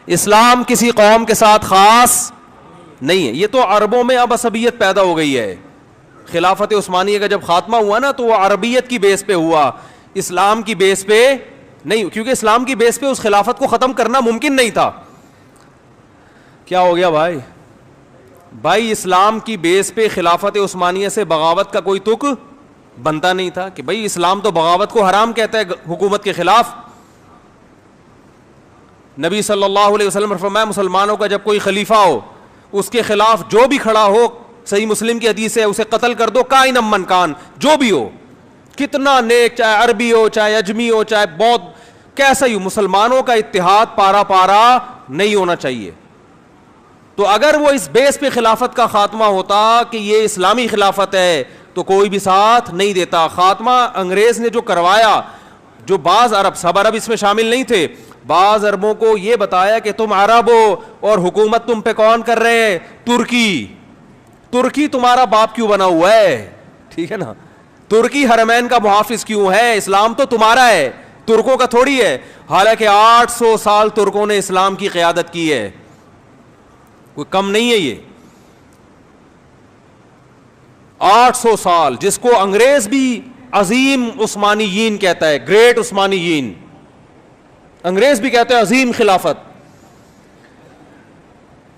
اسلام کسی قوم کے ساتھ خاص نہیں ہے. یہ تو عربوں میں اب عصبیت پیدا ہو گئی ہے. خلافت عثمانیہ کا جب خاتمہ ہوا نا تو وہ عربیت کی بیس پہ ہوا, اسلام کی بیس پہ نہیں, کیونکہ اسلام کی بیس پہ اس خلافت کو ختم کرنا ممکن نہیں تھا. کیا ہو گیا بھائی؟ بھائی اسلام کی بیس پہ خلافت عثمانیہ سے بغاوت کا کوئی تک بنتا نہیں تھا کہ بھائی اسلام تو بغاوت کو حرام کہتا ہے حکومت کے خلاف. نبی صلی اللہ علیہ وسلم نے فرمایا مسلمانوں کا جب کوئی خلیفہ ہو اس کے خلاف جو بھی کھڑا ہو, صحیح مسلم کی حدیث ہے, اسے قتل کر دو کائن من کان, جو بھی ہو, کتنا نیک, چاہے عربی ہو, چاہے اجمی ہو, چاہے بہت کیسا ہی ہو, مسلمانوں کا اتحاد پارا پارا نہیں ہونا چاہیے. تو اگر وہ اس بیس پہ خلافت کا خاتمہ ہوتا کہ یہ اسلامی خلافت ہے تو کوئی بھی ساتھ نہیں دیتا. خاتمہ انگریز نے جو کروایا, جو بعض عرب, سب عرب اس میں شامل نہیں تھے, بعض عربوں کو یہ بتایا کہ تم عرب ہو اور حکومت تم پہ کون کر رہے ہیں؟ ترکی. ترکی تمہارا باپ کیوں بنا ہوا ہے؟ ٹھیک ہے نا, ترکی حرمین کا محافظ کیوں ہے؟ اسلام تو تمہارا ہے, ترکوں کا تھوڑی ہے. حالانکہ 800 سال ترکوں نے اسلام کی قیادت کی ہے, کوئی کم نہیں ہے یہ. 800 سال, جس کو انگریز بھی عظیم عثمانیین کہتا ہے, گریٹ عثمانیین, انگریز بھی کہتے ہیں عظیم خلافت.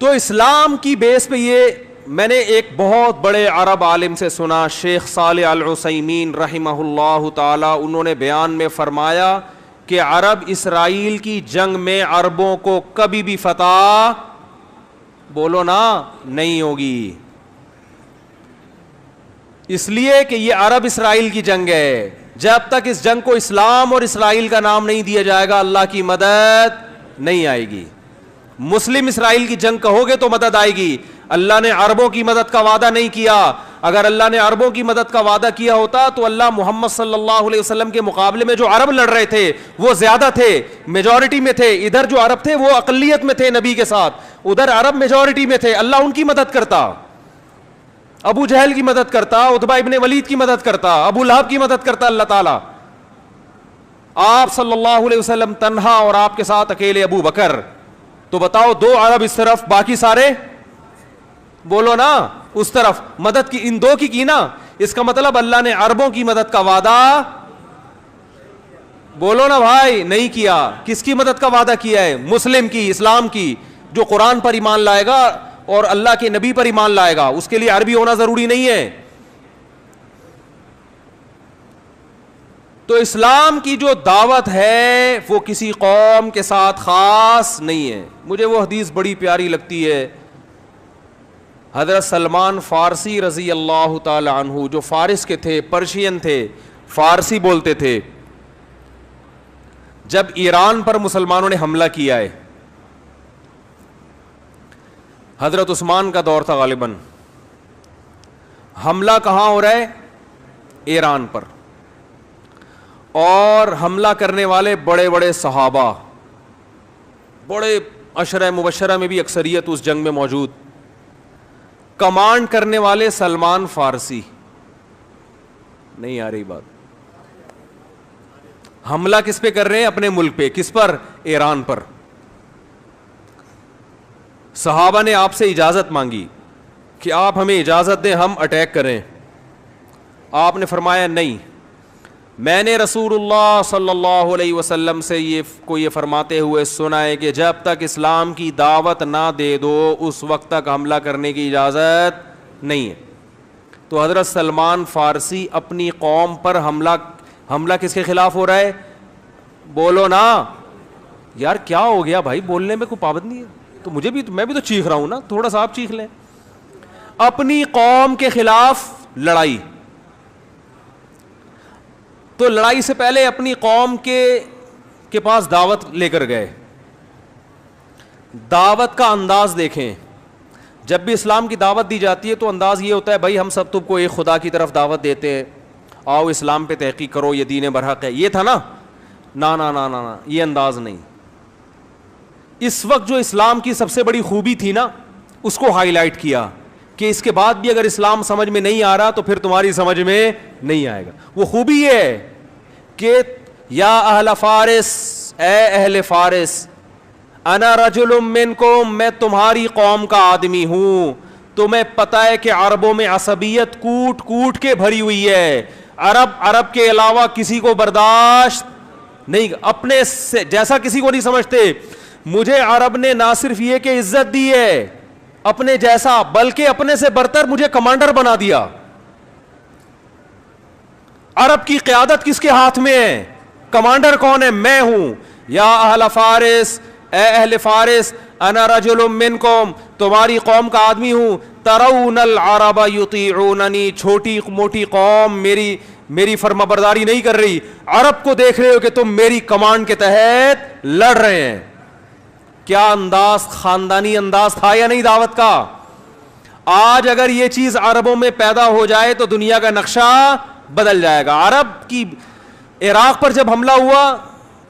تو اسلام کی بیس پہ یہ میں نے ایک بہت بڑے عرب عالم سے سنا, شیخ صالح العثیمین رحمہ اللہ تعالی, انہوں نے بیان میں فرمایا کہ عرب اسرائیل کی جنگ میں عربوں کو کبھی بھی فتح, بولو نا, نہیں ہوگی. اس لیے کہ یہ عرب اسرائیل کی جنگ ہے. جب تک اس جنگ کو اسلام اور اسرائیل کا نام نہیں دیا جائے گا اللہ کی مدد نہیں آئے گی. مسلم اسرائیل کی جنگ کہو گے تو مدد آئے گی. اللہ نے عربوں کی مدد کا وعدہ نہیں کیا. اگر اللہ نے عربوں کی مدد کا وعدہ کیا ہوتا تو اللہ محمد صلی اللہ علیہ وسلم کے مقابلے میں جو عرب لڑ رہے تھے وہ زیادہ تھے, میجورٹی میں تھے. ادھر جو عرب تھے وہ اقلیت میں تھے نبی کے ساتھ, ادھر عرب میجورٹی میں تھے. اللہ ان کی مدد کرتا, ابو جہل کی مدد کرتا, عتبہ ابن ولید کی مدد کرتا, ابو لہب کی مدد کرتا اللہ تعالیٰ. آپ صلی اللہ علیہ وسلم تنہا اور آپ کے ساتھ اکیلے ابو بکر. تو بتاؤ, 2 عرب اس طرف, باقی سارے بولو نا اس طرف. مدد کی ان 2 کی نا, اس کا مطلب اللہ نے عربوں کی مدد کا وعدہ, بولو نا بھائی, نہیں کیا. کس کی مدد کا وعدہ کیا ہے؟ مسلم کی, اسلام کی, جو قرآن پر ایمان لائے گا اور اللہ کے نبی پر ایمان لائے گا. اس کے لیے عربی ہونا ضروری نہیں ہے. تو اسلام کی جو دعوت ہے وہ کسی قوم کے ساتھ خاص نہیں ہے. مجھے وہ حدیث بڑی پیاری لگتی ہے, حضرت سلمان فارسی رضی اللہ تعالی عنہ, جو فارس کے تھے, پرشین تھے, فارسی بولتے تھے. جب ایران پر مسلمانوں نے حملہ کیا ہے, حضرت عثمان کا دور تھا غالباً, حملہ کہاں ہو رہا ہے؟ ایران پر. اور حملہ کرنے والے بڑے بڑے صحابہ, بڑے عشرہ مبشرہ میں بھی اکثریت اس جنگ میں موجود. کمانڈ کرنے والے سلمان فارسی. نہیں آ رہی بات؟ حملہ کس پہ کر رہے ہیں؟ اپنے ملک پہ. کس پر؟ ایران پر. صحابہ نے آپ سے اجازت مانگی کہ آپ ہمیں اجازت دیں ہم اٹیک کریں. آپ نے فرمایا نہیں, میں نے رسول اللہ صلی اللہ علیہ وسلم سے یہ فرماتے ہوئے سنا ہے کہ جب تک اسلام کی دعوت نہ دے دو اس وقت تک حملہ کرنے کی اجازت نہیں ہے. تو حضرت سلمان فارسی اپنی قوم پر حملہ کس کے خلاف ہو رہا ہے؟ بولو نا یار, کیا ہو گیا بھائی, بولنے میں کوئی پابندی ہے؟ تو میں بھی تو چیخ رہا ہوں نا, تھوڑا سا آپ چیخ لیں. اپنی قوم کے خلاف لڑائی. تو لڑائی سے پہلے اپنی قوم کے پاس دعوت لے کر گئے. دعوت کا انداز دیکھیں, جب بھی اسلام کی دعوت دی جاتی ہے تو انداز یہ ہوتا ہے بھائی ہم سب تم کو ایک خدا کی طرف دعوت دیتے ہیں, آؤ اسلام پہ تحقیق کرو, یہ دین برحق ہے. یہ تھا نا, نا نا نا نا, یہ انداز نہیں. اس وقت جو اسلام کی سب سے بڑی خوبی تھی نا اس کو ہائی لائٹ کیا کہ اس کے بعد بھی اگر اسلام سمجھ میں نہیں آ رہا تو پھر تمہاری سمجھ میں نہیں آئے گا. وہ خوبی یہ ہے کہ یا اہل فارس, اے اہل فارس, انا رجل منکم, میں تمہاری قوم کا آدمی ہوں. تمہیں پتہ ہے کہ عربوں میں عصبیت کوٹ کوٹ کے بھری ہوئی ہے. عرب کے علاوہ کسی کو برداشت نہیں, اپنے سے جیسا کسی کو نہیں سمجھتے. مجھے عرب نے نہ صرف یہ کہ عزت دی ہے اپنے جیسا, بلکہ اپنے سے برتر مجھے کمانڈر بنا دیا. عرب کی قیادت کس کے ہاتھ میں ہے؟ کمانڈر کون ہے؟ میں ہوں. یا اہل فارس, اے اہل فارس, انا رجل منکم, تمہاری قوم کا آدمی ہوں. ترون العرب یطیعوننی, چھوٹی موٹی قوم میری فرما برداری نہیں کر رہی. عرب کو دیکھ رہے ہو کہ تم میری کمانڈ کے تحت لڑ رہے ہیں. کیا انداز, خاندانی انداز تھا یا نہیں دعوت کا؟ آج اگر یہ چیز عربوں میں پیدا ہو جائے تو دنیا کا نقشہ بدل جائے گا. عرب کی عراق پر جب حملہ ہوا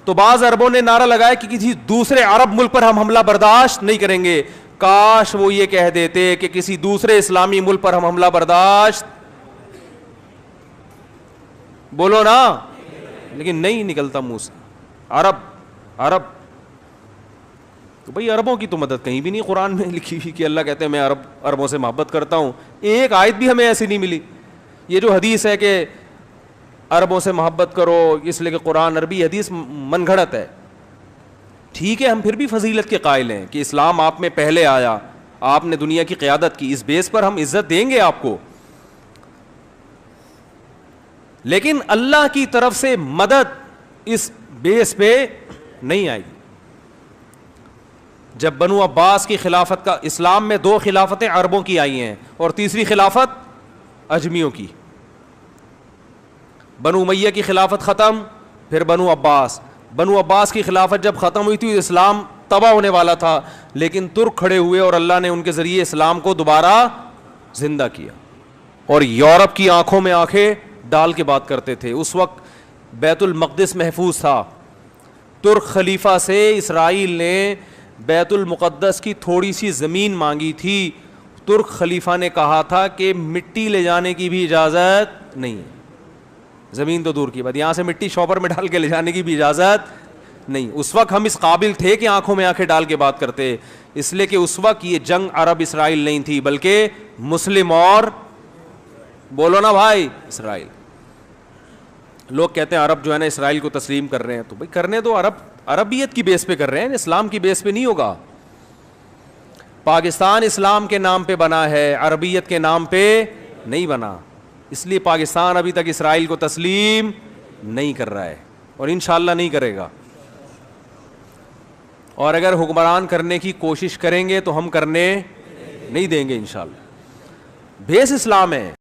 تو بعض عربوں نے نعرہ لگایا کہ کسی دوسرے عرب ملک پر ہم حملہ برداشت نہیں کریں گے. کاش وہ یہ کہہ دیتے کہ کسی دوسرے اسلامی ملک پر ہم حملہ برداشت, بولو نا, لیکن نہیں نکلتا منہ سے. عرب تو بھئی عربوں کی تو مدد کہیں بھی نہیں قرآن میں لکھی ہوئی کہ اللہ کہتے ہیں میں عربوں سے محبت کرتا ہوں. ایک آیت بھی ہمیں ایسی نہیں ملی. یہ جو حدیث ہے کہ عربوں سے محبت کرو اس لیے کہ قرآن عربی, حدیث من گھڑت ہے. ٹھیک ہے, ہم پھر بھی فضیلت کے قائل ہیں کہ اسلام آپ میں پہلے آیا, آپ نے دنیا کی قیادت کی, اس بیس پر ہم عزت دیں گے آپ کو. لیکن اللہ کی طرف سے مدد اس بیس پہ نہیں آئی. جب بنو عباس کی خلافت کا, اسلام میں 2 خلافتیں عربوں کی آئی ہیں اور تیسری خلافت اجمیوں کی. بنو امیہ کی خلافت ختم, پھر بنو عباس کی خلافت جب ختم ہوئی تھی اسلام تباہ ہونے والا تھا, لیکن ترک کھڑے ہوئے اور اللہ نے ان کے ذریعے اسلام کو دوبارہ زندہ کیا. اور یورپ کی آنکھوں میں آنکھیں ڈال کے بات کرتے تھے. اس وقت بیت المقدس محفوظ تھا. ترک خلیفہ سے اسرائیل نے بیت المقدس کی تھوڑی سی زمین مانگی تھی. ترک خلیفہ نے کہا تھا کہ مٹی لے جانے کی بھی اجازت نہیں, زمین تو دور کی بات, یہاں سے مٹی شاپر میں ڈال کے لے جانے کی بھی اجازت نہیں. اس وقت ہم اس قابل تھے کہ آنکھوں میں آنکھیں ڈال کے بات کرتے, اس لیے کہ اس وقت یہ جنگ عرب اسرائیل نہیں تھی بلکہ مسلم اور, بولو نا بھائی, اسرائیل. لوگ کہتے ہیں عرب جو ہے نا اسرائیل کو تسلیم کر رہے ہیں, تو بھائی کرنے دو. عربیت کی بیس پہ کر رہے ہیں, اسلام کی بیس پہ نہیں ہوگا. پاکستان اسلام کے نام پہ بنا ہے, عربیت کے نام پہ نہیں بنا. اس لیے پاکستان ابھی تک اسرائیل کو تسلیم نہیں کر رہا ہے اور انشاءاللہ نہیں کرے گا. اور اگر حکمران کرنے کی کوشش کریں گے تو ہم کرنے نہیں دیں گے انشاءاللہ. بیس اسلام ہے.